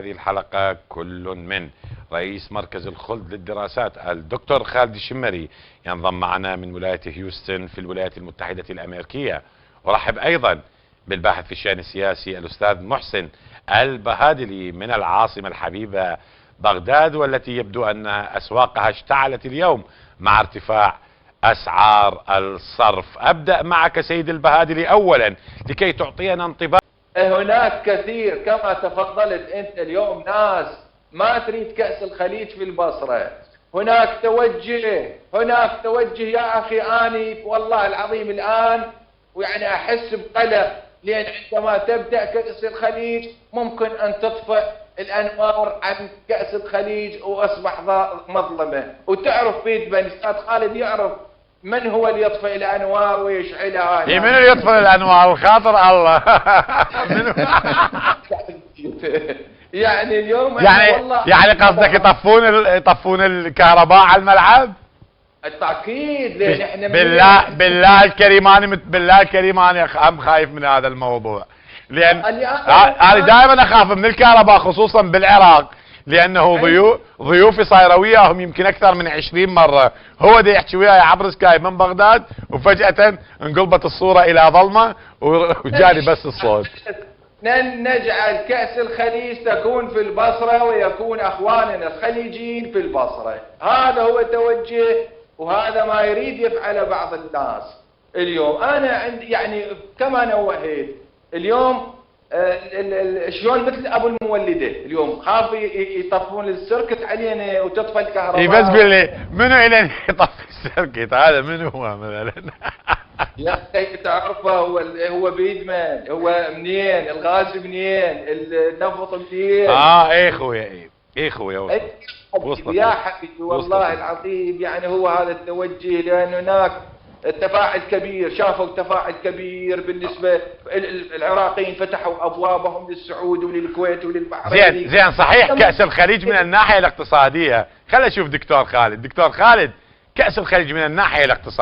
هذه الحلقة كل من رئيس مركز الخلد للدراسات الدكتور خالد الشمري ينضم معنا من ولاية هيوستن في الولايات المتحدة الأمريكية. أرحب أيضا بالباحث في الشأن السياسي الأستاذ محسن البهادلي من العاصمة الحبيبة بغداد، والتي يبدو أن أسواقها اشتعلت اليوم مع ارتفاع أسعار الصرف. أبدأ معك سيد البهادلي أولا لكي تعطينا انطباع. هناك كثير كما تفضلت أنت اليوم ناس ما تريد كأس الخليج في البصرة. هناك توجه يا أخي، أني والله العظيم الآن ويعني أحس بقلق، لأن عندما تبدأ كأس الخليج ممكن أن تطفئ الأنوار عن كأس الخليج وأصبح مظلمة. وتعرف بيد بن أستاذ خالد يعرف من هو اللي يطفئ الأنوار ويشعلها؟ من اللي يطفئ الأنوار؟ الخاطر الله. يعني اليوم يعني قصدك يطفون الكهرباء على الملعب؟ التأكيد، لأن احنا بالله الكريم انا خايف من هذا الموضوع، لان انا دائما اخاف من الكهرباء خصوصا بالعراق، لانه ضيوفي صايرويه هم يمكن اكثر من 20 مره هو دا يحكي وياي عبر سكايب من بغداد، وفجأة انقلبت الصورة الى ظلمة وجاني بس الصوت. نجعل كأس الخليج تكون في البصرة ويكون اخواننا الخليجيين في البصرة. هذا هو توجه، وهذا ما يريد يفعله بعض الناس. اليوم انا عندي يعني كما نوهيت اليوم شلون مثل ابو المولده اليوم خاف يطفون السيركت علينا وتطفى الكهرباء. بس باللي منو الين يطفي السيركت؟ هذا منو هو مثلا؟ يا اخي تعرفه هو بيد من؟ هو منين؟ الغاز منين؟ النفط منين؟ ايه خويا يا حبيبي والله العظيم، يعني هو هذا التوجه، لان هناك تفاعل كبير، شافوا تفاعل كبير بالنسبة العراقيين فتحوا أبوابهم للسعود وللكويت وللبحرين. زين صحيح كأس الخليج من الناحية الاقتصادية، خلينا نشوف دكتور خالد. كأس الخليج من الناحية الاقتصادية